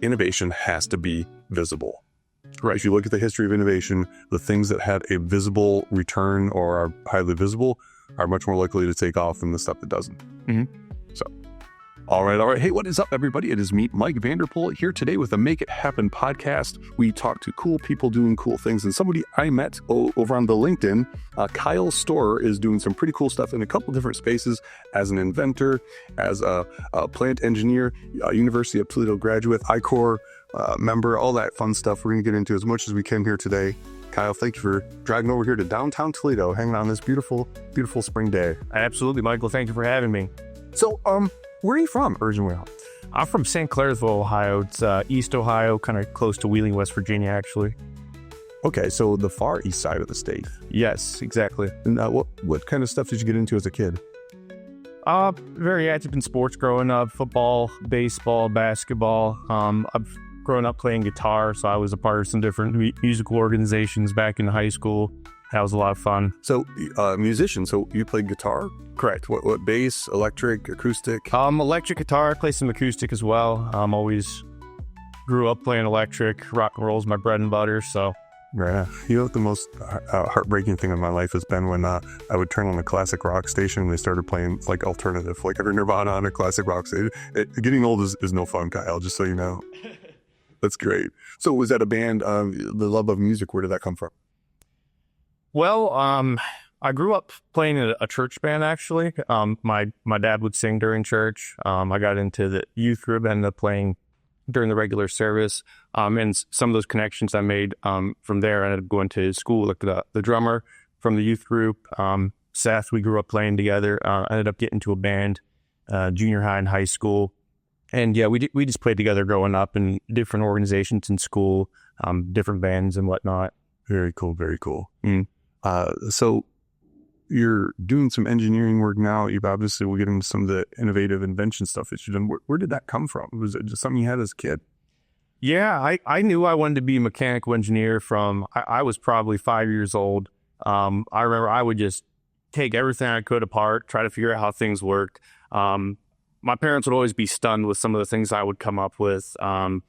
innovation has to be visible. Right. If you look at the history of innovation, the things that had a visible return or are highly visible are much more likely to take off than the stuff that doesn't. So, all right. Hey, what is up, everybody? It is me, Mike Vanderpool, here today with the Make It Happen podcast. We talk to cool people doing cool things. And somebody I met over on the LinkedIn, Kyle Storer, is doing some pretty cool stuff in a couple different spaces as an inventor, as a plant engineer, University of Toledo graduate, I-Corps member, all that fun stuff we're going to get into as much as we can here today. Kyle, thank you for driving over here to downtown Toledo, hanging out on this beautiful, beautiful spring day. Absolutely, Michael. Thank you for having me. So, where are you from originally? I'm from St. Clairsville, Ohio. It's East Ohio, kind of close to Wheeling, West Virginia, actually. Okay, so the far east side of the state. Yes, exactly. And what kind of stuff did you get into as a kid? Very active in sports growing up, football, baseball, basketball. I've grown up playing guitar, so I was a part of some different musical organizations back in high school. That was a lot of fun. So, musician, so you played guitar? Correct. What bass, electric, acoustic? Electric guitar, play some acoustic as well. Always grew up playing electric. Rock and roll is my bread and butter, so. Yeah. You know what the most heartbreaking thing in my life has been when I would turn on a classic rock station and they started playing like alternative, like every Nirvana on a classic rock station. Getting old is no fun, Kyle, just so you know. That's great. So was that a band, the love of music, where did that come from? Well, I grew up playing in a church band, actually. My dad would sing during church. I got into the youth group, ended up playing during the regular service. And some of those connections I made from there, I ended up going to school, like the drummer from the youth group. Seth, we grew up playing together. Ended up getting to a band, junior high and high school. And yeah, we just played together growing up in different organizations in school, different bands and whatnot. Very cool, very cool. So you're doing some engineering work now. You've obviously, we'll get into some of the innovative invention stuff that you've done. Where did that come from? Was it just something you had as a kid? Yeah, I knew I wanted to be a mechanical engineer from, I was probably 5 years old. I remember I would just take everything I could apart, try to figure out how things worked. My parents would always be stunned with some of the things I would come up with. I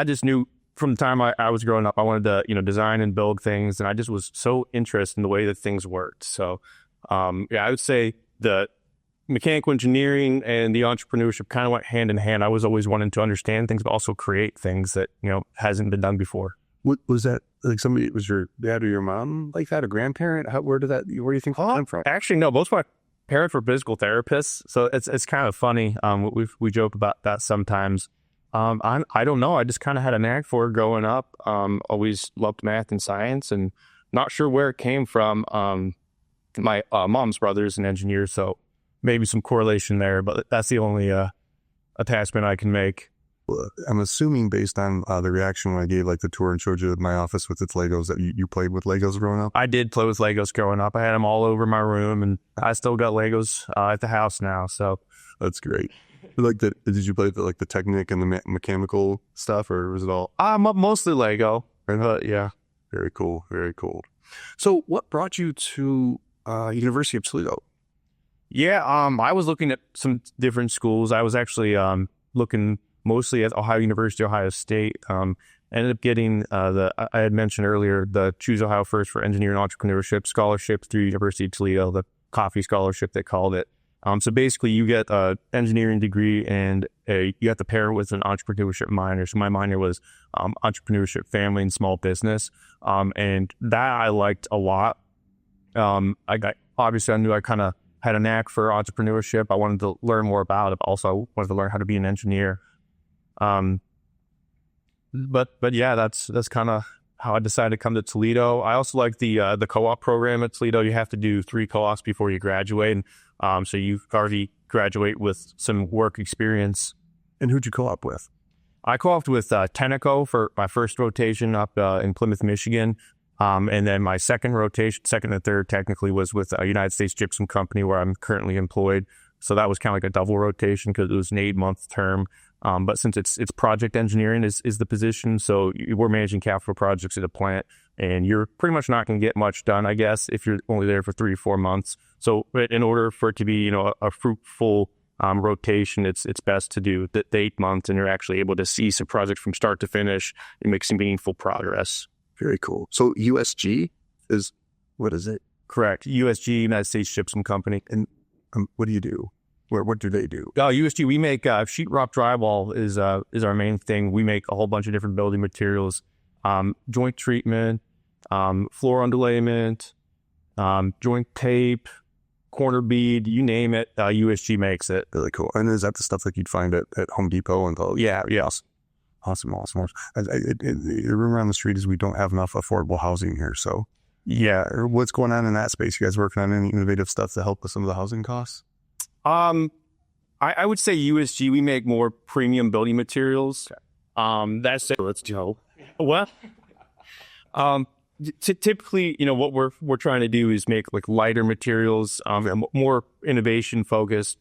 just knew from the time I was growing up, I wanted to, design and build things, and I just was so interested in the way that things worked. So, I would say the mechanical engineering and the entrepreneurship kind of went hand in hand. I was always wanting to understand things, but also create things that, hasn't been done before. What was that? Like somebody, was your dad or your mom like that, a grandparent? Where do you think that came from? Actually, no, both my parents were physical therapists. So it's kind of funny. We joke about that sometimes. I don't know. I just kind of had a knack for it growing up. Always loved math and science, and not sure where it came from. My mom's brother's an engineer, so maybe some correlation there, but that's the only attachment I can make. I'm assuming based on the reaction when I gave like the tour and showed you my office with its Legos that you played with Legos growing up? I did play with Legos growing up. I had them all over my room, and I still got Legos at the house now. So that's great. Did you play the Technic and the mechanical stuff, or was it all? Mostly Lego. Yeah. Very cool. Very cool. So what brought you to University of Toledo? Yeah, I was looking at some different schools. I was actually looking mostly at Ohio University, Ohio State. Ended up getting I had mentioned earlier, the Choose Ohio First for Engineering and Entrepreneurship scholarship through University of Toledo, the coffee scholarship they called it. So basically you get an engineering degree and you have to pair it with an entrepreneurship minor. So my minor was entrepreneurship, family, and small business. And that I liked a lot. Obviously I knew I kind of had a knack for entrepreneurship. I wanted to learn more about it. But also I wanted to learn how to be an engineer. But yeah, that's kind of how I decided to come to Toledo. I also like the co-op program at Toledo. You have to do 3 co-ops before you graduate. And, so you already graduate with some work experience. And who'd you co-op with? I co-opted with Tenneco for my first rotation up in Plymouth, Michigan. And then my second and third technically, was with United States Gypsum Company, where I'm currently employed. So that was kind of like a double rotation because it was an 8-month term. But since it's project engineering is the position, so we're managing capital projects at a plant, and you're pretty much not going to get much done, I guess, if you're only there for 3 or 4 months. So in order for it to be, a fruitful rotation, it's best to do the 8 months, and you're actually able to see some projects from start to finish and make some meaningful progress. Very cool. So USG what is it? Correct. USG, United States Gypsum Company. And what do you do? What do they do? USG, we make sheetrock drywall is our main thing. We make a whole bunch of different building materials, joint treatment, floor underlayment, joint tape, corner bead, you name it. USG makes it. Really cool. And is that the stuff like you'd find at Home Depot and all? Yeah. Yes. Awesome. The rumor on the street is we don't have enough affordable housing here. So yeah, what's going on in that space? You guys working on any innovative stuff to help with some of the housing costs? I would say USG, we make more premium building materials. That's it. Let's go. Well, typically, what we're trying to do is make like lighter materials, more innovation focused.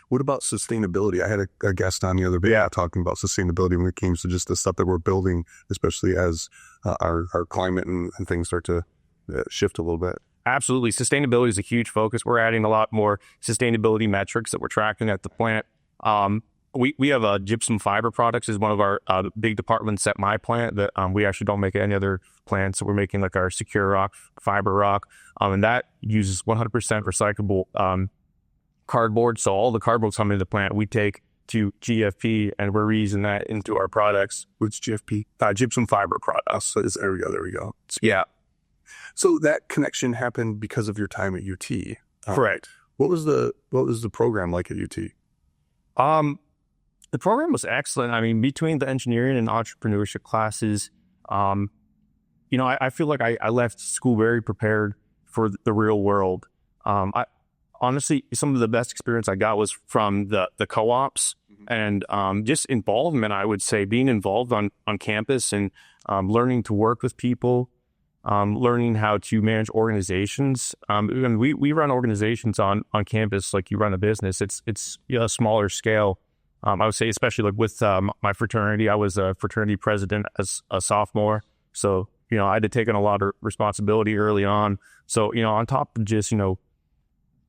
What about sustainability? I had a guest on the other day talking about sustainability when it came to just the stuff that we're building, especially as our climate and things start to shift a little bit. Absolutely. Sustainability is a huge focus. We're adding a lot more sustainability metrics that we're tracking at the plant. We have gypsum fiber products is one of our big departments at my plant that we actually don't make at any other plant. So we're making like our secure rock, fiber rock, and that uses 100% recyclable cardboard. So all the cardboard coming to the plant, we take to GFP, and we're reusing that into our products. What's GFP? Gypsum fiber products. So there we go. Yeah. So that connection happened because of your time at UT. Correct. What was the program like at UT? The program was excellent. I mean, between the engineering and entrepreneurship classes, I feel like I left school very prepared for the real world. Honestly, some of the best experience I got was from the co-ops and just involvement, I would say, being involved on campus and learning to work with people, learning how to manage organizations. And we run organizations on campus like you run a business. It's a smaller scale. I would say, especially like with my fraternity, I was a fraternity president as a sophomore. So, I had to take on a lot of responsibility early on. So, on top of just,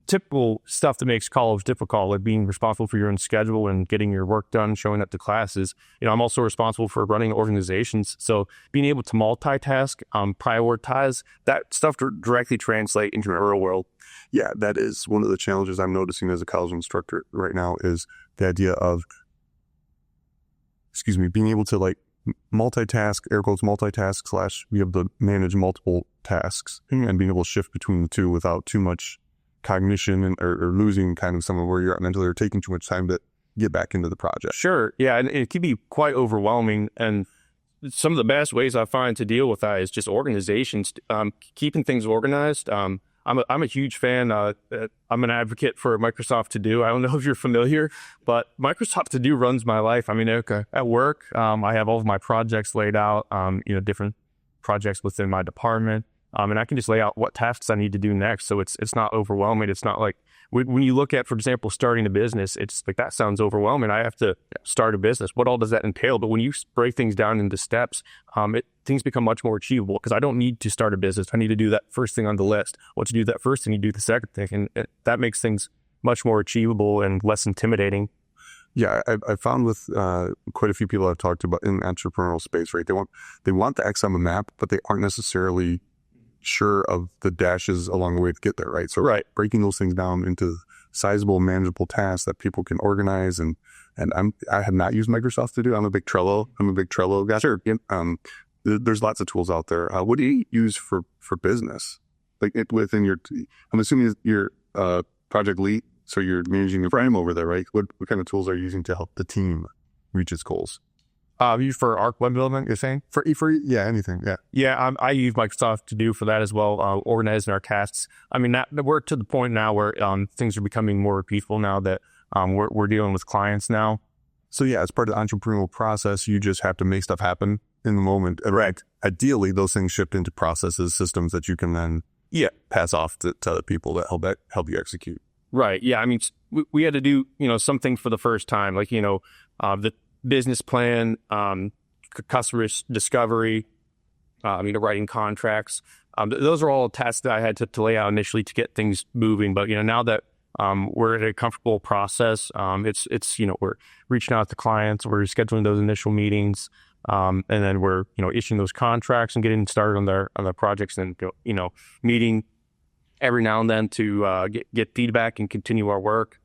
typical stuff that makes college difficult, like being responsible for your own schedule and getting your work done, showing up to classes. I'm also responsible for running organizations. So being able to multitask, prioritize, that stuff to directly translate into the real world. Yeah, that is one of the challenges I'm noticing as a college instructor right now is the idea of, being able to like multitask, air quotes, multitask / be able to manage multiple tasks and being able to shift between the two without too much cognition or losing kind of some of where you're at mentally or taking too much time to get back into the project. Sure. Yeah. And it can be quite overwhelming. And some of the best ways I find to deal with that is just organizations, keeping things organized. I'm a huge fan. I'm an advocate for Microsoft To Do. I don't know if you're familiar, but Microsoft To Do runs my life. I mean, at work, I have all of my projects laid out, different projects within my department. And I can just lay out what tasks I need to do next. So it's not overwhelming. It's not like when you look at, for example, starting a business, it's like that sounds overwhelming. I have to start a business. What all does that entail? But when you break things down into steps, things become much more achievable because I don't need to start a business. I need to do that first thing on the list. Once you do that first thing, you do the second thing. And that makes things much more achievable and less intimidating. Yeah, I found with quite a few people I've talked about in the entrepreneurial space, right? They want the X on the map, but they aren't necessarily sure of the dashes along the way to get there, right? So breaking those things down into sizable, manageable tasks that people can organize. And I have not used Microsoft To Do. I'm a big Trello guy. Sure. There's lots of tools out there. What do you use for business? Like within your, I'm assuming you're project lead, so you're managing the frame over there, right? What kind of tools are you using to help the team reach its goals? For Arc web development, you're saying? For anything, yeah. Yeah, I use Microsoft To Do for that as well, organizing our tasks. I mean, we're to the point now where things are becoming more repeatable now that we're dealing with clients now. So yeah, as part of the entrepreneurial process, you just have to make stuff happen in the moment. Right. Ideally, those things shift into processes, systems that you can then pass off to other people that help you execute. Right. Yeah. I mean, we had to do something for the first time, like the business plan, customer discovery, writing contracts. Those are all tasks that I had to lay out initially to get things moving. But now that we're in a comfortable process. It's we're reaching out to clients, we're scheduling those initial meetings, and then we're issuing those contracts and getting started on their projects, and meeting every now and then to get feedback and continue our work.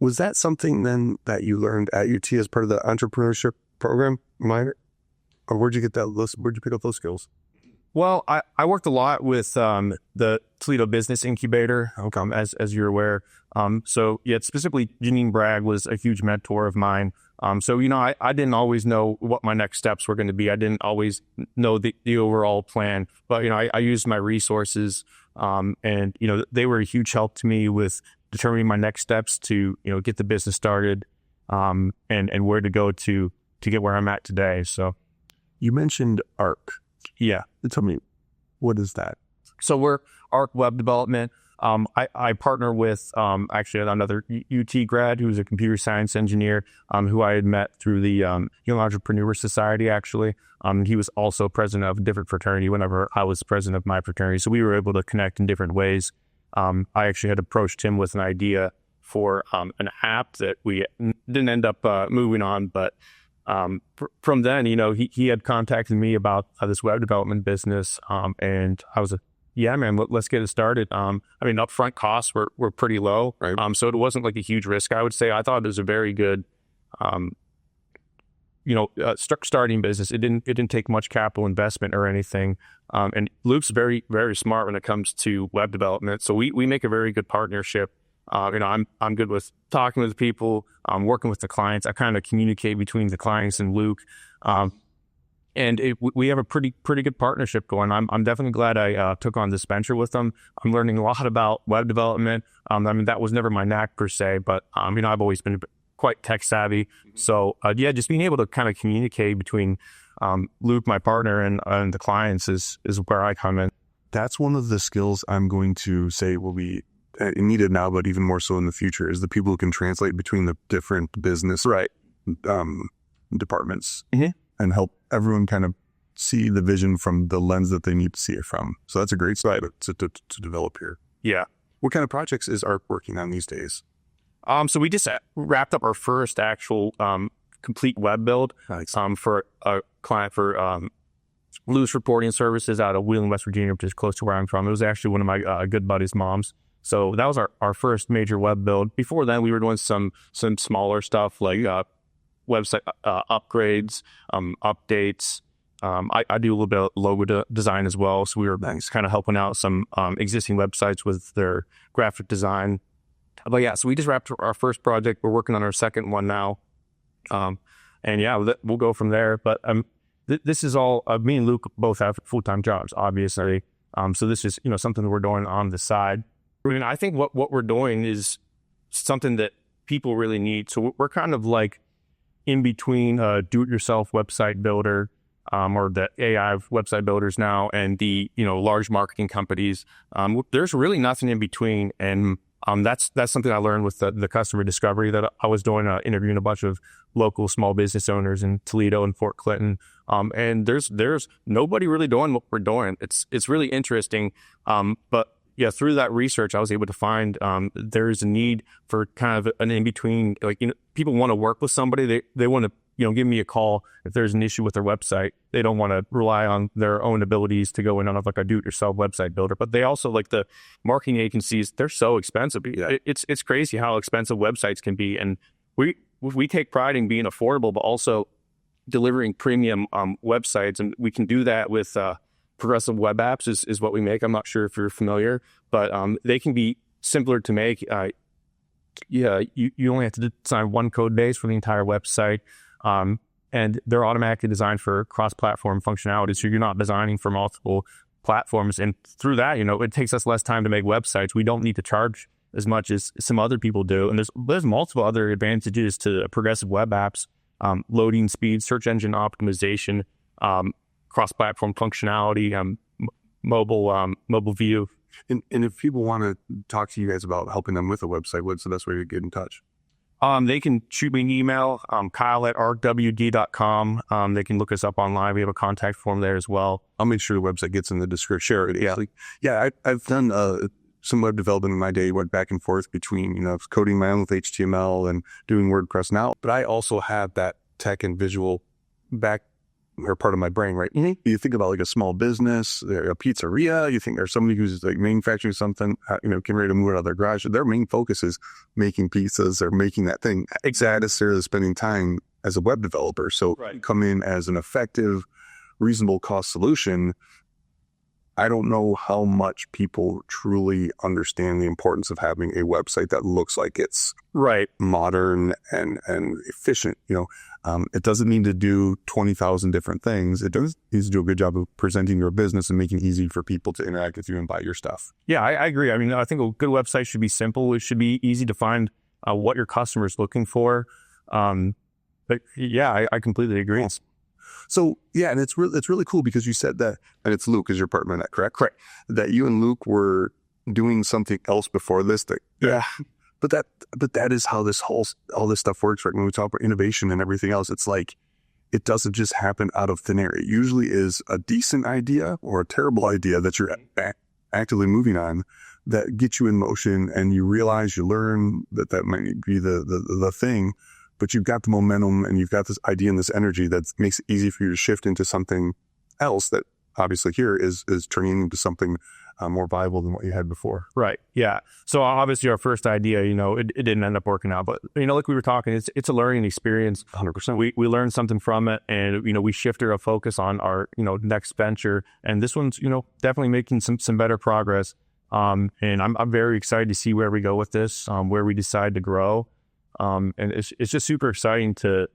Was that something then that you learned at UT as part of the entrepreneurship program, minor? Or where'd you get that? Where'd you pick up those skills? Well, I worked a lot with the Toledo Business Incubator, as you're aware. So yeah, specifically Janine Bragg was a huge mentor of mine. So I didn't always know what my next steps were going to be. I didn't always know the overall plan, but I used my resources, and they were a huge help to me with determining my next steps to get the business started, and where to go to get where I'm at today. So you mentioned ARC. Yeah. Tell me, what is that? So we're ARC Web Development. I partner with actually another UT grad who's a computer science engineer, who I had met through the Young Entrepreneur Society, actually. He was also president of a different fraternity whenever I was president of my fraternity. So we were able to connect in different ways. I actually had approached him with an idea for an app that we didn't end up moving on, but from then, he had contacted me about this web development business, and I was like, yeah, man, let's get it started. Upfront costs were pretty low, right? So it wasn't like a huge risk, I would say. I thought it was a very good, starting business. It didn't take much capital investment or anything. And Luke's very, very smart when it comes to web development. So we make a very good partnership. I'm good with talking with people, working with the clients. I kind of communicate between the clients and Luke, and we have a pretty good partnership going. I'm definitely glad I took on this venture with them. I'm learning a lot about web development. That was never my knack per se, but I've always been quite tech savvy. So just being able to kind of communicate between Luke, my partner, and the clients is where I come in. That's one of the skills I'm going to say will be needed now, but even more so in the future, is the people who can translate between the different business departments, and help everyone kind of see the vision from the lens that they need to see it from. So that's a great side to develop here. Yeah. What kind of projects is ARC working on these days? So we just wrapped up our first actual complete web build for a client for loose reporting services out of Wheeling, West Virginia, which is close to where I'm from. It was actually one of my good buddies' moms. So that was our first major web build. Before then, we were doing some smaller stuff like website upgrades, updates. I do a little bit of logo design as well. So we were kind of helping out some existing websites with their graphic design. But yeah, so we just wrapped our first project. We're working on our second one now. We'll go from there. But this is all, me and Luke both have full-time jobs, obviously. So this is, something that we're doing on the side. I think what we're doing is something that people really need. So we're kind of like in between a do-it-yourself website builder, or the AI website builders now, and the large marketing companies. There's really nothing in between, and that's something I learned with the customer discovery that I was doing, interviewing a bunch of local small business owners in Toledo and Fort Clinton. And there's nobody really doing what we're doing. It's really interesting, but yeah, through that research, I was able to find there's a need for kind of an in-between. People want to work with somebody. They want to, give me a call if there's an issue with their website. They don't want to rely on their own abilities to go in on like a do-it-yourself website builder. But they also, like the marketing agencies, they're so expensive. Yeah. It's crazy how expensive websites can be. And we take pride in being affordable, but also delivering premium websites. And we can do that with Progressive Web Apps is what we make. I'm not sure if you're familiar, but they can be simpler to make. You only have to design one code base for the entire website, and they're automatically designed for cross-platform functionality, so you're not designing for multiple platforms. And through that, it takes us less time to make websites. We don't need to charge as much as some other people do, and there's multiple other advantages to Progressive Web Apps: loading speed, search engine optimization, cross-platform functionality, mobile view. And if people want to talk to you guys about helping them with a website, what's the best way to get in touch? They can shoot me an email, Kyle@arcwd.com. They can look us up online. We have a contact form there as well. I'll make sure the website gets in the description. Sure. Yeah. I've done some web development in my day, went back and forth between, coding my own with HTML and doing WordPress now. But I also have that tech and visual back or part of my brain, right? Mm-hmm. You think about like a small business, a pizzeria, you think there's somebody who's like manufacturing something, getting ready to move out of their garage. Their main focus is making pizzas or making that thing, exactly necessarily spending time as a web developer. So come in as an effective, reasonable cost solution. I don't know how much people truly understand the importance of having a website that looks like it's modern and efficient. It doesn't need to do 20,000 different things. It does needs to do a good job of presenting your business and making it easy for people to interact with you and buy your stuff. Yeah, I agree. I mean, I think a good website should be simple. It should be easy to find what your customer is looking for. But yeah, I completely agree. Awesome. So yeah, and it's really cool because you said that, and it's Luke is your partner in that, correct? Correct. That you and Luke were doing something else before this. But that is how all this stuff works, right? When we talk about innovation and everything else, it's like it doesn't just happen out of thin air. It usually is a decent idea or a terrible idea that you're actively moving on that gets you in motion, and you realize, you learn that might be the thing. But you've got the momentum and you've got this idea and this energy that makes it easy for you to shift into something else that obviously here is turning into something more viable than what you had before. Right. Yeah. So obviously our first idea, it didn't end up working out, but like we were talking, it's a learning experience. 100%. We learned something from it, and we shifted our focus on our next venture, and this one's definitely making some better progress. And I'm very excited to see where we go with this, where we decide to grow. And it's just super exciting to,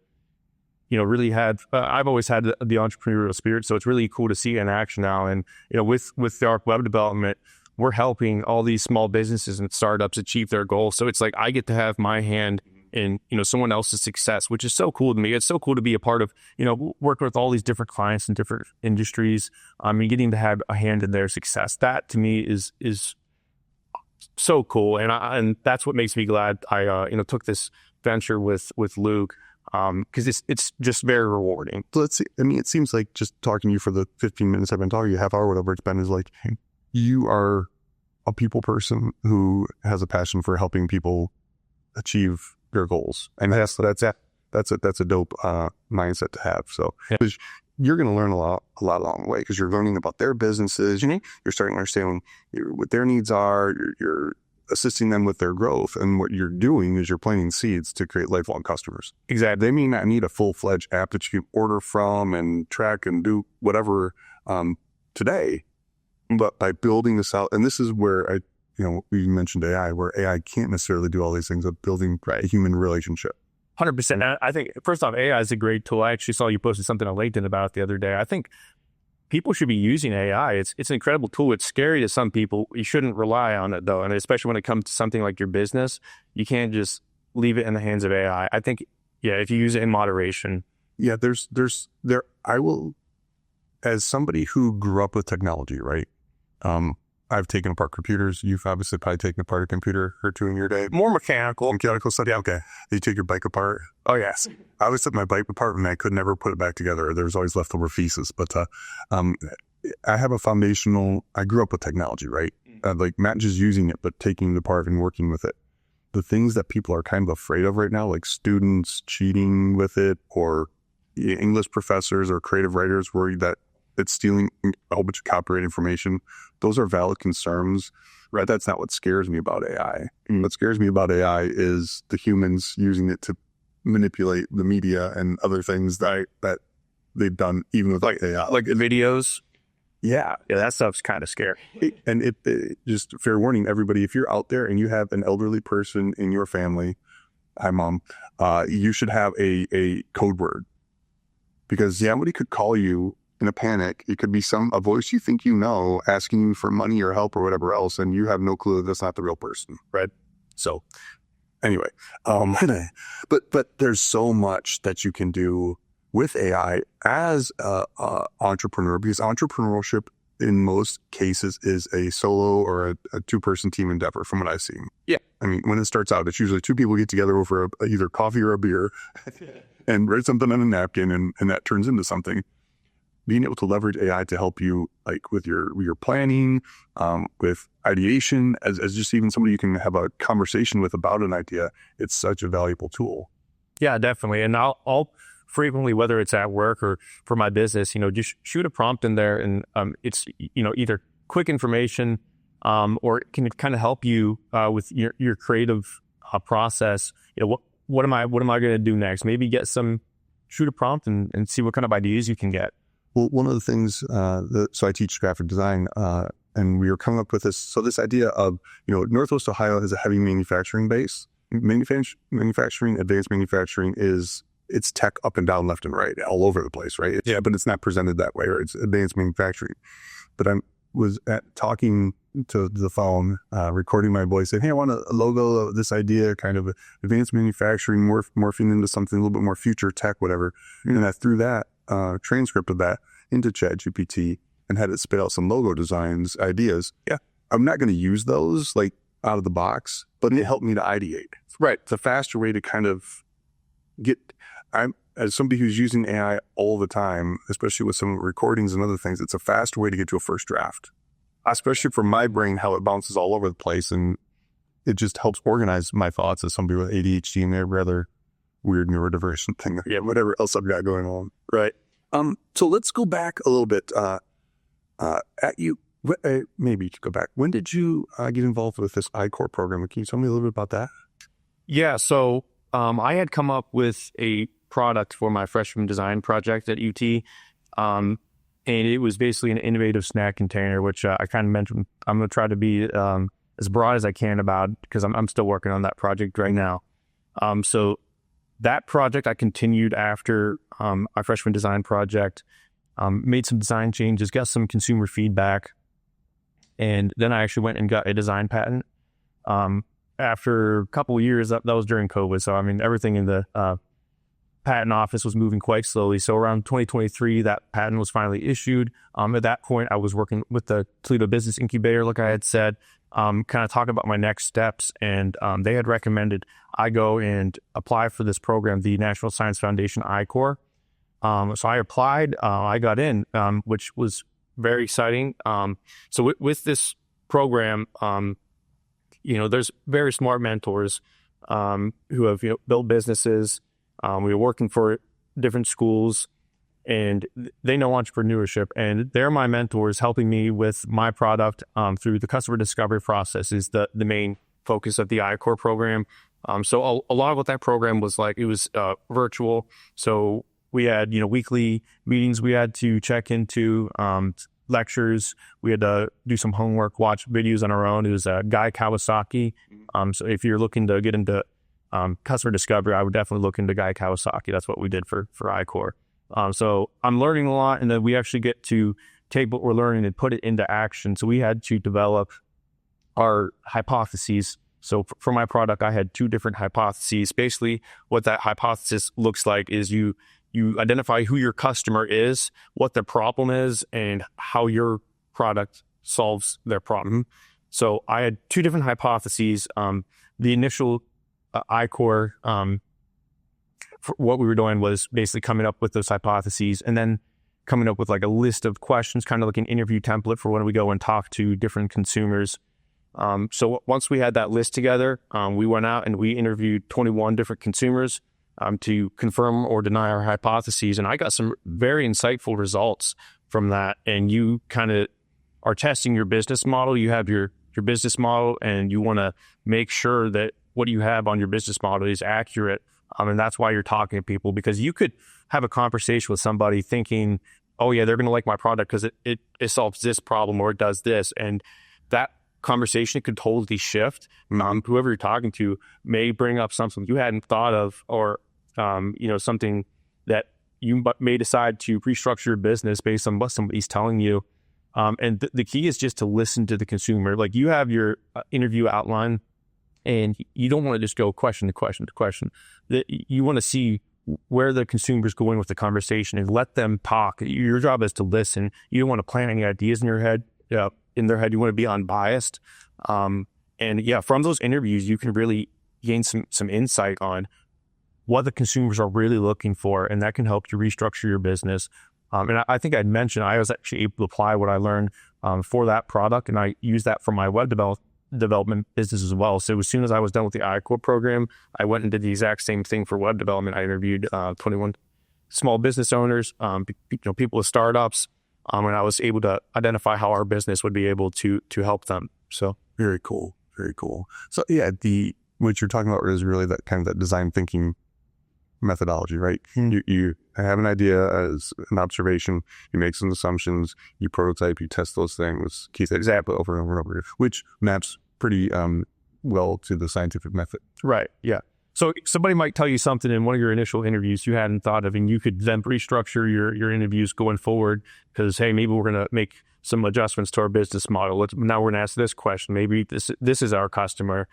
really I've always had the entrepreneurial spirit. So it's really cool to see it in action now. And, with our web development, we're helping all these small businesses and startups achieve their goals. So it's like, I get to have my hand in, someone else's success, which is so cool to me. It's so cool to be a part of, working with all these different clients in different industries. And getting to have a hand in their success. That to me is so cool, and that's what makes me glad I took this venture with Luke, because it's just very rewarding. So let's see. I mean, it seems like just talking to you for the 15 minutes I've been talking to you, half hour, whatever it's been, is like you are a people person who has a passion for helping people achieve their goals, and that's a dope mindset to have. So. Yeah. You're going to learn a lot along the way, because you're learning about their businesses. You're starting to understand what their needs are. You're assisting them with their growth. And what you're doing is you're planting seeds to create lifelong customers. Exactly. They may not need a full-fledged app that you can order from and track and do whatever today. But by building this out, and this is where we mentioned AI, where AI can't necessarily do all these things of building a human relationship. 100%. I think, first off, AI is a great tool. I actually saw you posted something on LinkedIn about it the other day. I think people should be using AI. It's an incredible tool. It's scary to some people. You shouldn't rely on it, though. And especially when it comes to something like your business, you can't just leave it in the hands of AI. I think, if you use it in moderation. Yeah, I will, as somebody who grew up with technology, right? I've taken apart computers. You've obviously probably taken apart a computer or two in your day. More mechanical. Mechanical stuff. Yeah, okay. You take your bike apart. Oh, yes. I always took my bike apart and I could never put it back together. There was always leftover feces. But I have I grew up with technology, right? Like not just using it, but taking it apart and working with it. The things that people are kind of afraid of right now, like students cheating with it, or English professors or creative writers worried that it's stealing a whole bunch of copyright information. Those are valid concerns, right? That's not what scares me about AI. What scares me about AI is the humans using it to manipulate the media and other things that they've done, even with AI. Like the videos? Yeah, that stuff's kind of scary. And it just fair warning, everybody, if you're out there and you have an elderly person in your family, hi mom, you should have a code word. Because somebody could call you in a panic. It could be a voice you think asking you for money or help or whatever else, and you have no clue that that's not the real person, right? So anyway, but there's so much that you can do with AI as a entrepreneur, because entrepreneurship in most cases is a solo or a two-person team endeavor from what I've seen. Yeah. I mean, when it starts out, it's usually two people get together over either coffee or a beer and write something on a napkin, and that turns into something. being able to leverage AI to help you like with your planning, with ideation, as just even somebody you can have a conversation with about an idea, it's such a valuable tool. Yeah, definitely. And I'll frequently, whether it's at work or for my business, just shoot a prompt in there, and it's either quick information, or it can kind of help you with your creative process. What am I going to do next? Maybe shoot a prompt and see what kind of ideas you can get. Well, one of the things, so I teach graphic design, and we were coming up with this idea of, Northwest Ohio has a heavy manufacturing base. Manufacturing, advanced manufacturing it's tech up and down, left and right, all over the place, right? Yeah, but it's not presented that way, right? It's advanced manufacturing. But I was talking to the phone, recording my voice, saying, hey, I want a logo of this idea, kind of advanced manufacturing, morphing into something a little bit more future tech, whatever. And I threw that transcript of that into ChatGPT and had it spit out some logo designs, ideas. Yeah, I'm not going to use those like out of the box, but it helped me to ideate. Right. It's a faster way to kind of as somebody who's using AI all the time, especially with some recordings and other things, it's a faster way to get to a first draft, especially for my brain, how it bounces all over the place. And it just helps organize my thoughts as somebody with ADHD and every other weird neurodivergent thing. Yeah, whatever else I've got going on. Right. So let's go back a little bit. Maybe you could go back. When did you get involved with this I-Corps program? Can you tell me a little bit about that? Yeah. So I had come up with a product for my freshman design project at UT. And it was basically an innovative snack container, which I kind of mentioned. I'm going to try to be as broad as I can about, because I'm still working on that project right now. So that project I continued after my freshman design project, made some design changes, got some consumer feedback, and then I actually went and got a design patent. After a couple of years, that was during COVID. So, everything in the patent office was moving quite slowly. So around 2023, that patent was finally issued. At that point, I was working with the Toledo Business Incubator, like I had said, kind of talking about my next steps. And they had recommended I go and apply for this program, the National Science Foundation I-Corps. So I applied, I got in, which was very exciting. So with this program, there's very smart mentors who have built businesses. We were working for different schools, and they know entrepreneurship, and they're my mentors, helping me with my product through the customer discovery process is the main focus of the I-Corps program. So a lot of what that program was like, it was virtual. So we had weekly meetings we had to check into, lectures. We had to do some homework, watch videos on our own. It was Guy Kawasaki. So if you're looking to get into customer discovery, I would definitely look into Guy Kawasaki. That's what we did for I-Corps. So I'm learning a lot, and then we actually get to take what we're learning and put it into action. So we had to develop our hypotheses. So for my product, I had 2 different hypotheses. Basically, what that hypothesis looks like is you identify who your customer is, what their problem is, and how your product solves their problem. So I had 2 different hypotheses. The initial I-Corps, what we were doing was basically coming up with those hypotheses and then coming up with like a list of questions, kind of like an interview template for when we go and talk to different consumers. So once we had that list together, we went out and we interviewed 21 different consumers to confirm or deny our hypotheses. And I got some very insightful results from that. And you kind of are testing your business model. You have your business model, and you want to make sure that what you have on your business model is accurate. And that's why you're talking to people, because you could have a conversation with somebody thinking, oh yeah, they're going to like my product because it solves this problem or it does this. And that conversation could totally shift. Whoever you're talking to may bring up something you hadn't thought of, or something that you may decide to restructure your business based on what somebody's telling you. And the key is just to listen to the consumer. Like, you have your interview outline, and you don't want to just go question to question to question. You want to see where the consumer's going with the conversation and let them talk. Your job is to listen. You don't want to plant any ideas in your head. In their head, you want to be unbiased. From those interviews, you can really gain some insight on what the consumers are really looking for, and that can help you restructure your business. And I think I'd mentioned I was actually able to apply what I learned for that product, and I used that for my web development business as well. So as soon as I was done with the I-Corps program, I went and did the exact same thing for web development. I interviewed 21 small business owners, people with startups, and I was able to identify how our business would be able to help them. So very cool, very cool. So yeah, what you're talking about is really that kind of that design thinking methodology, right? You have an idea as an observation, you make some assumptions, you prototype, you test those things, keep that example over and over and over, which maps pretty well to the scientific method. Right. Yeah. So somebody might tell you something in one of your initial interviews you hadn't thought of, and you could then restructure your interviews going forward because, hey, maybe we're going to make some adjustments to our business model. Now we're going to ask this question. Maybe this is our customer.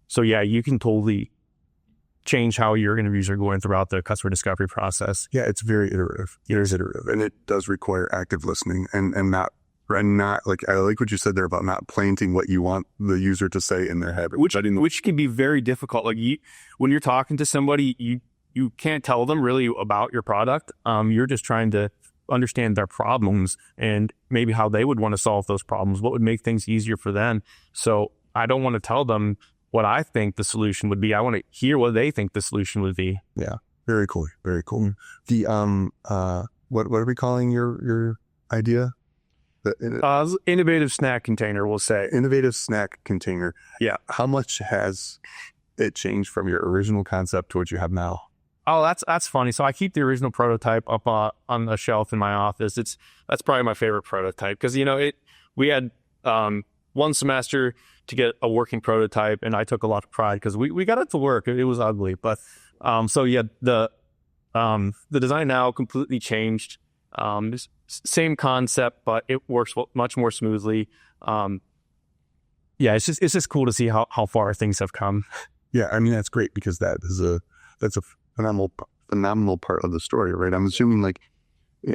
So yeah, you can totally change how your interviews are going throughout the customer discovery process. Yeah, it's very iterative. It is iterative, and it does require active listening and not like, I like what you said there about not planting what you want the user to say in their head, which can be very difficult. Like when you're talking to somebody, you can't tell them really about your product. You're just trying to understand their problems and maybe how they would want to solve those problems, what would make things easier for them. So I don't want to tell them what I think the solution would be. I want to hear what they think the solution would be. Yeah. Very cool. Very cool. The, what are we calling your idea? Innovative snack container, we'll say. Innovative snack container. Yeah. How much has it changed from your original concept to what you have now? Oh, that's funny. So I keep the original prototype up on the shelf in my office. That's probably my favorite prototype because, we had, one semester to get a working prototype, and I took a lot of pride because we got it to work. It was ugly, but so yeah, the design now completely changed. Same concept, but it works much more smoothly. Yeah, it's just cool to see how far things have come. Yeah, I mean that's great because that's a phenomenal part of the story, right? I'm assuming like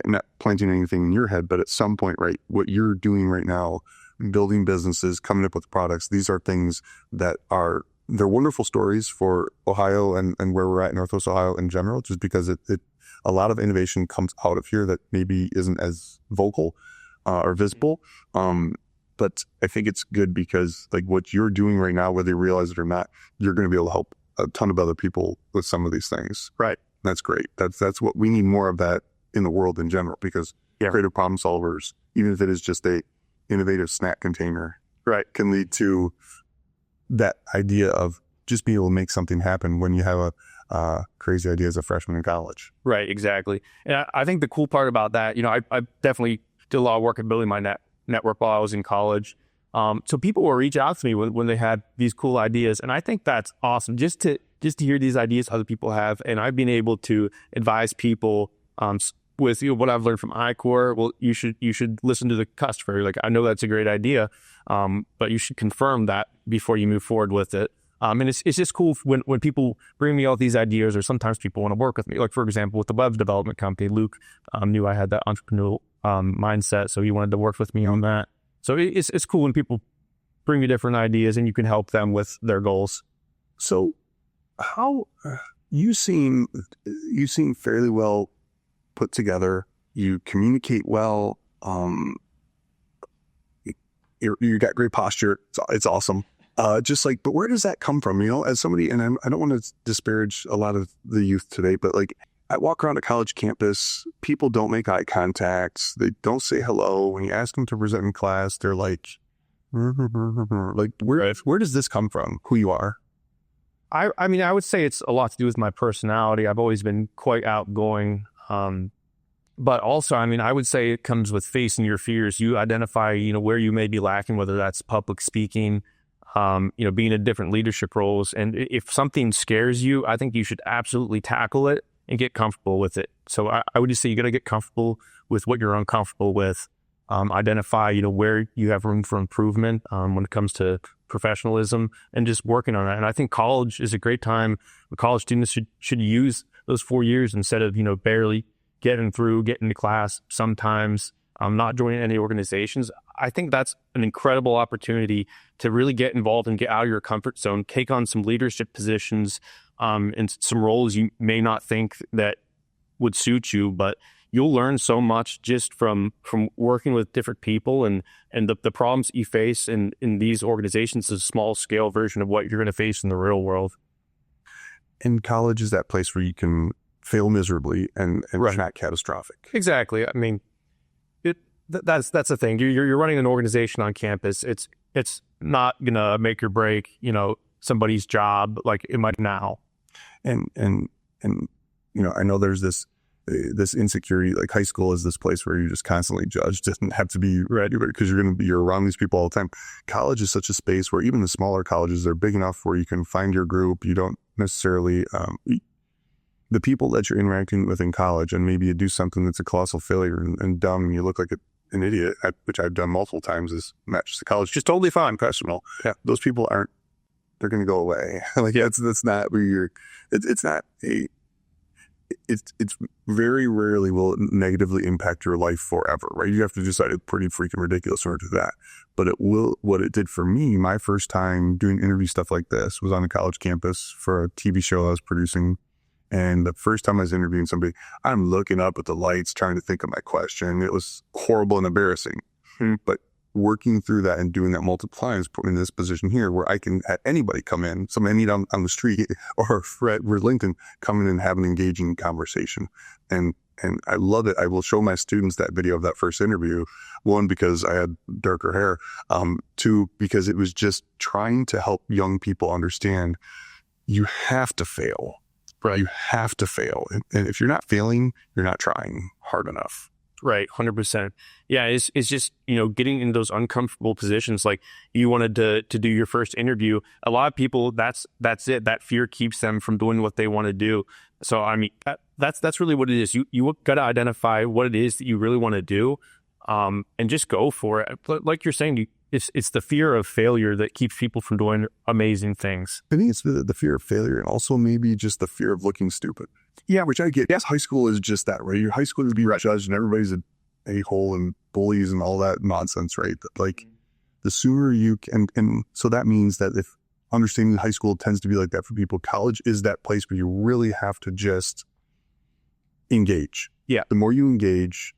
not planting anything in your head, but at some point, right, what you're doing right now, building businesses, coming up with products, these are things that they're wonderful stories for Ohio and where we're at in Northwest Ohio in general, just because a lot of innovation comes out of here that maybe isn't as vocal or visible. But I think it's good because like what you're doing right now, whether you realize it or not, you're going to be able to help a ton of other people with some of these things. Right. That's great. That's what we need more of that in the world in general, because creative problem solvers, even if it is just a innovative snack container, right, can lead to that idea of just being able to make something happen when you have a crazy idea as a freshman in college. Right, exactly. And I think the cool part about that, I definitely did a lot of work at building my network while I was in college. So people will reach out to me when they had these cool ideas, and I think that's awesome. Just to hear these ideas other people have, and I've been able to advise people with what I've learned from I-Corps. Well, you should listen to the customer. Like, I know that's a great idea, but you should confirm that before you move forward with it. And it's just cool when people bring me all these ideas, or sometimes people want to work with me. Like, for example, with the web development company, Luke knew I had that entrepreneurial mindset, so he wanted to work with me on that. So it's cool when people bring you different ideas and you can help them with their goals. So how you seem fairly well put together. You communicate well. You got great posture. It's awesome. But where does that come from? As somebody, and I don't want to disparage a lot of the youth today, but like I walk around a college campus, people don't make eye contact. They don't say hello. When you ask them to present in class, they're like where does this come from? Who you are? I mean, I would say it's a lot to do with my personality. I've always been quite outgoing. But also, I mean, I would say it comes with facing your fears. You identify, where you may be lacking, whether that's public speaking, being in different leadership roles. And if something scares you, I think you should absolutely tackle it and get comfortable with it. So I would just say you got to get comfortable with what you're uncomfortable with. Identify, where you have room for improvement when it comes to professionalism, and just working on that. And I think college is a great time. College students should use those 4 years instead of, barely getting to class, sometimes not joining any organizations. I think that's an incredible opportunity to really get involved and get out of your comfort zone, take on some leadership positions, and some roles you may not think that would suit you, but you'll learn so much just from working with different people, and the problems that you face in these organizations is a small scale version of what you're going to face in the real world. And college is that place where you can fail miserably and Right. it's not catastrophic. Exactly. I mean, that's the thing. You're running an organization on campus. It's not gonna make or break, somebody's job like it might now. And I know there's this insecurity, like high school is this place where you're just constantly judged. Doesn't have to be ready because you're around these people all the time. College is such a space where even the smaller colleges, they're big enough where you can find your group. You don't necessarily the people that you're interacting with in college, and maybe you do something that's a colossal failure and dumb, and you look like an idiot, which I've done multiple times, is match the college, just totally fine, professional. Yeah, those people aren't. They're going to go away. Like that's not where you're. It's not a. It's very rarely will it negatively impact your life forever, right? You have to decide it's pretty freaking ridiculous in order to do that. But it will. What it did for me, my first time doing interview stuff like this was on a college campus for a TV show I was producing. And the first time I was interviewing somebody, I'm looking up at the lights, trying to think of my question. It was horrible and embarrassing. But working through that and doing that multiple times put me in this position here where I can have anybody come in, somebody I meet on the street or Fred LinkedIn, come in and have an engaging conversation. And I love it. I will show my students that video of that first interview. One, because I had darker hair. Two, because it was just trying to help young people understand you have to fail. Right. You have to fail. And if you're not failing, you're not trying hard enough. Right. 100%. Yeah. It's just, getting in those uncomfortable positions. Like you wanted to do your first interview. A lot of people, that's it. That fear keeps them from doing what they want to do. So, I mean, that's really what it is. You got to identify what it is that you really want to do, and just go for it. Like you're saying, it's the fear of failure that keeps people from doing amazing things. I think it's the fear of failure, and also maybe just the fear of looking stupid. Yeah, which I get. Yes, high school is just that, right? Your high school is being judged, and everybody's an a-hole and bullies and all that nonsense, right? Like the sooner you can, and so that means that if understanding high school tends to be like that for people, college is that place where you really have to just engage. Yeah. The more you engage,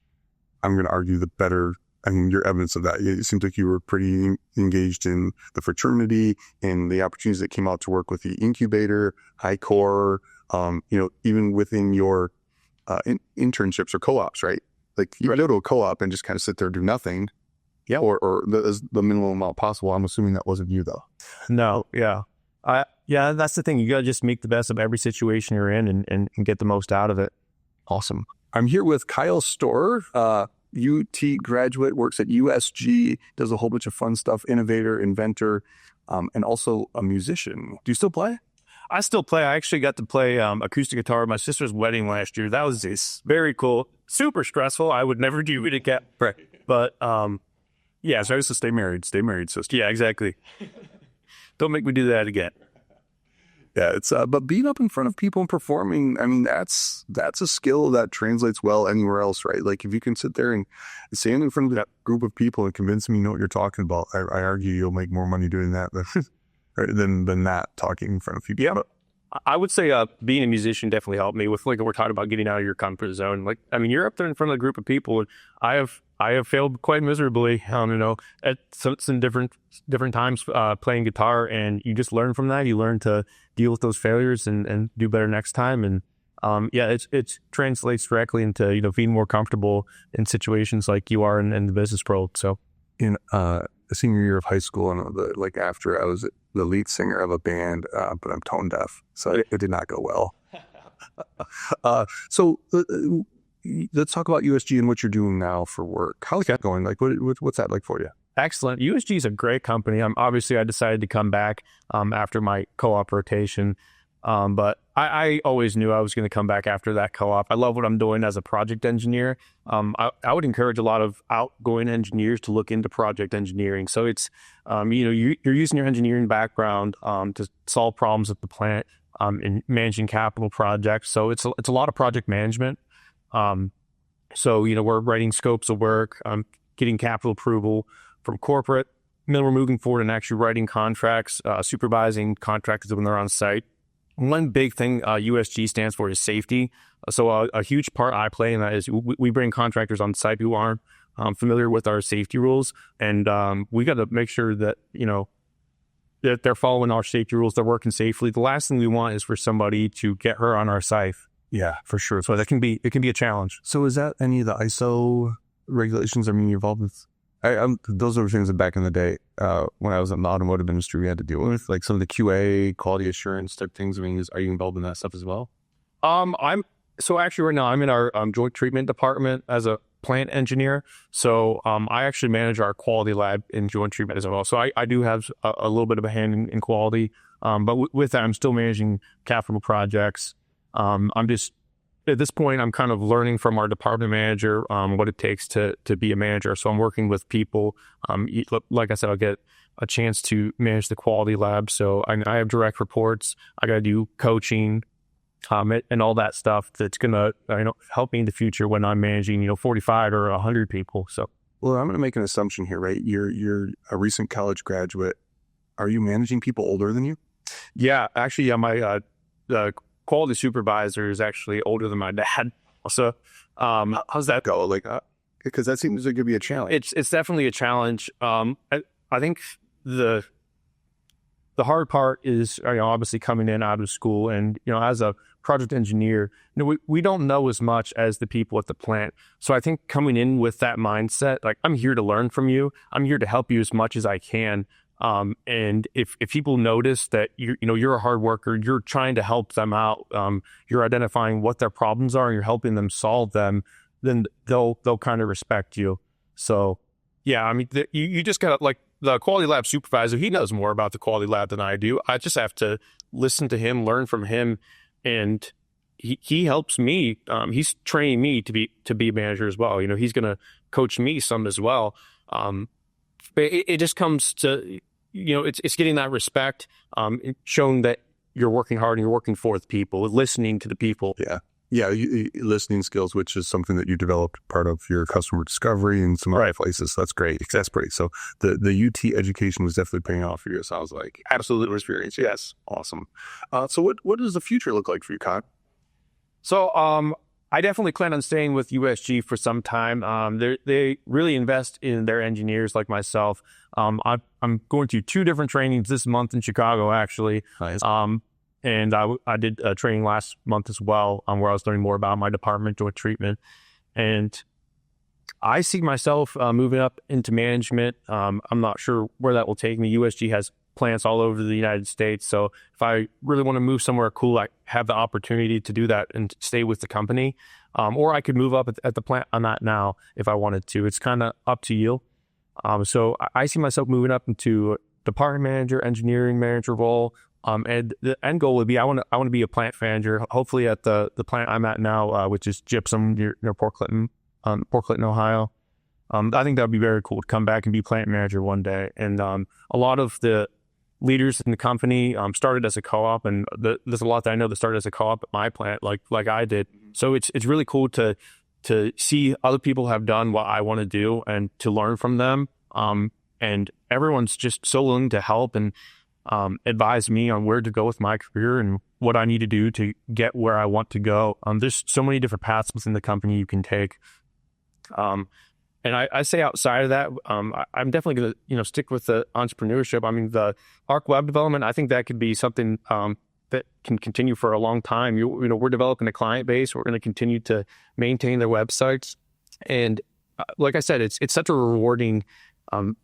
I'm going to argue the better. I mean, your evidence of that. It seems like you were pretty engaged in the fraternity and the opportunities that came out to work with the incubator, high core, even within your internships or co-ops, right? Like you go to a co-op and just kind of sit there and do nothing. Yeah. Or the minimum amount possible. I'm assuming that wasn't you though. No. Yeah. Yeah, that's the thing. You got to just make the best of every situation you're in and get the most out of it. Awesome. I'm here with Kyle Storer, UT graduate, works at USG, does a whole bunch of fun stuff, innovator, inventor, and also a musician. Do you still play? I still play. I actually got to play acoustic guitar at my sister's wedding last year. That was very cool. Super stressful. I would never do it again. Right. But yeah. So I used to stay married, sister. Yeah, exactly. Don't make me do that again. Yeah, it's but being up in front of people and performing, I mean, that's a skill that translates well anywhere else, right? Like if you can sit there and stand in front of that group of people and convince them you know what you're talking about, I argue you'll make more money doing that than not talking in front of people. Yeah, but I would say being a musician definitely helped me with, like, we're talking about getting out of your comfort zone. Like, I mean, you're up there in front of a group of people, and I have failed quite miserably, at some different times playing guitar, and you just learn from that. You learn to deal with those failures and do better next time. And it translates directly into being more comfortable in situations like you are in the business world. So in the senior year of high school, and after I was the lead singer of a band, but I'm tone deaf, so it did not go well. So let's talk about USG and what you're doing now for work. How's that going? Like, what's that like for you? Excellent. USG is a great company. I decided to come back after my co-op rotation. But I always knew I was going to come back after that co-op. I love what I'm doing as a project engineer. I would encourage a lot of outgoing engineers to look into project engineering. So it's, you're using your engineering background to solve problems at the plant in managing capital projects. So it's a lot of project management. So we're writing scopes of work, getting capital approval from corporate, and then we're moving forward and actually writing contracts, supervising contractors when they're on site. one big thing USG stands for is safety. So a huge part I play in that is we bring contractors on site who aren't familiar with our safety rules, and we got to make sure that that they're following our safety rules, they're working safely. The last thing we want is for somebody to get hurt on our site. Yeah, for sure. So it can be a challenge. So is that any of the ISO regulations? I mean, you're involved with. Those are things that back in the day, when I was in the automotive industry, we had to deal with, like some of the QA, quality assurance type things. I mean, are you involved in that stuff as well? Actually right now I'm in our joint treatment department as a plant engineer. So I actually manage our quality lab in joint treatment as well. So I do have a little bit of a hand in quality, but with that I'm still managing capital projects. I'm just at this point I'm kind of learning from our department manager what it takes to be a manager. So I'm working with people. Like I said, I'll get a chance to manage the quality lab. So I have direct reports. I got to do coaching. And all that stuff that's gonna help me in the future when I'm managing 45 or 100 people. So, well, I'm gonna make an assumption here, right? You're a recent college graduate. Are you managing people older than you? Yeah, actually, my the quality supervisor is actually older than my dad. So, how's that go? Like, because that seems like it'd be a challenge. It's definitely a challenge. I think the hard part is obviously coming in out of school, and as a project engineer, we don't know as much as the people at the plant. So I think coming in with that mindset, like I'm here to learn from you, I'm here to help you as much as I can. And if people notice that you're a hard worker, you're trying to help them out, you're identifying what their problems are, and you're helping them solve them, then they'll kind of respect you. So yeah, I mean, you just got like the quality lab supervisor, he knows more about the quality lab than I do. I just have to listen to him, learn from him, and he helps me. He's training me to be a manager as well. He's going to coach me some as well. But it just comes to, it's getting that respect, showing that you're working hard and you're working for the people, listening to the people. Yeah, listening skills, which is something that you developed part of your customer discovery and some other places. That's great. That's great. So the UT education was definitely paying off for you, it sounds like. Absolutely. Experience. Yes. Awesome. So what does the future look like for you, Kyle? So I definitely plan on staying with USG for some time. They really invest in their engineers like myself. I'm going to 2 different trainings this month in Chicago, actually. Nice. And I did a training last month as well, where I was learning more about my department, joint treatment. And I see myself moving up into management. I'm not sure where that will take me. USG has plants all over the United States. So if I really want to move somewhere cool, I have the opportunity to do that and stay with the company. Or I could move up at the plant I'm at now if I wanted to. It's kind of up to you. So I see myself moving up into department manager, engineering manager role. And the end goal would be I want to be a plant manager, hopefully at the plant I'm at now, which is Gypsum near Port Clinton, Ohio. I think that would be very cool to come back and be plant manager one day. And a lot of the leaders in the company started as a co-op, and there's a lot that I know that started as a co-op at my plant, like I did. So it's really cool to see other people have done what I want to do and to learn from them. And everyone's just so willing to help and advise me on where to go with my career and what I need to do to get where I want to go. There's so many different paths within the company you can take. And I say outside of that, I'm definitely going to, stick with the entrepreneurship. I mean, the Arc web development, I think that could be something that can continue for a long time. We're developing a client base. We're going to continue to maintain their websites. And like I said, it's such a rewarding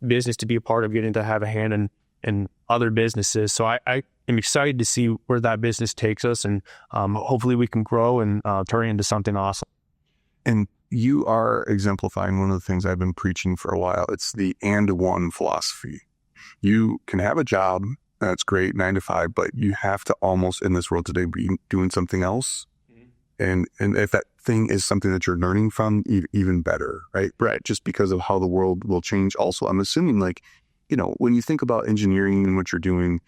business to be a part of, getting to have a hand in other businesses. So I am excited to see where that business takes us, and hopefully we can grow and turn it into something awesome. And you are exemplifying one of the things I've been preaching for a while. It's the and one philosophy. You can have a job, that's great, 9 to 5, but you have to almost in this world today be doing something else. And if that thing is something that you're learning from, even better, right? Right. Just because of how the world will change. Also, I'm assuming when you think about engineering and what you're doing,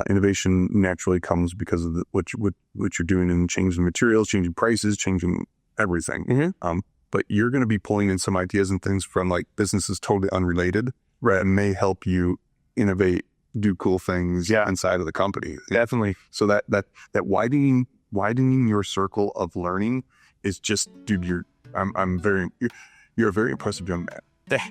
innovation naturally comes because of what you're doing in changing materials, changing prices, changing everything. Mm-hmm. But you're going to be pulling in some ideas and things from businesses totally unrelated, right? And may help you innovate do cool things inside of the company. Definitely. So that widening your circle of learning is just, dude, you're a very impressive young man.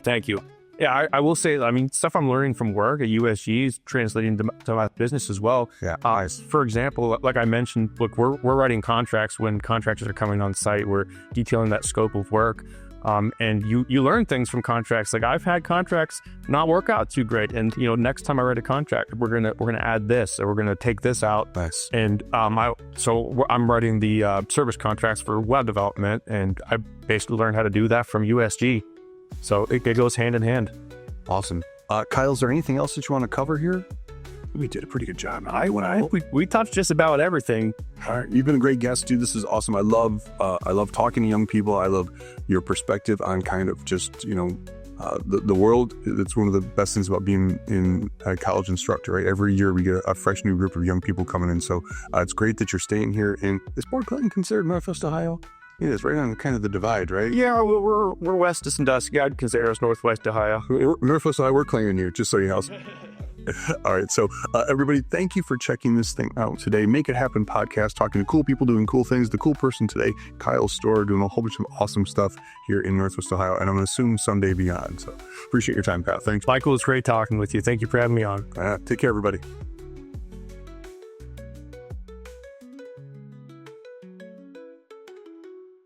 Thank you. Yeah, I will say, I mean, stuff I'm learning from work at USG is translating to my business as well. Yeah. Nice. For example, like I mentioned, look, we're writing contracts when contractors are coming on site. We're detailing that scope of work. And you learn things from contracts. Like I've had contracts not work out too great, and next time I write a contract, we're gonna add this, or we're gonna take this out. Nice. And I'm writing the service contracts for web development, and I basically learned how to do that from USG. So it goes hand in hand. Awesome. Kyle, is there anything else that you want to cover here? We did a pretty good job. We touched just about everything. All right, you've been a great guest, dude. This is awesome. I love talking to young people. I love your perspective on kind of just the world. It's one of the best things about being in a college instructor, right? Every year we get a fresh new group of young people coming in. So it's great that you're staying here. And is Port Clinton considered Northwest Ohio? It is right on kind of the divide, right? Yeah, we're west of Sandusky. I'd consider us Northwest Ohio. Northwest Ohio, we're claiming you, just so you know. All right, so everybody, thank you for checking this thing out today. Make It Happen podcast, talking to cool people doing cool things. The cool person today, Kyle Storr, doing a whole bunch of awesome stuff here in Northwest Ohio, and I'm going to assume someday beyond. So appreciate your time, Kyle. Thanks. Michael, it's great talking with you. Thank you for having me on. Take care, everybody.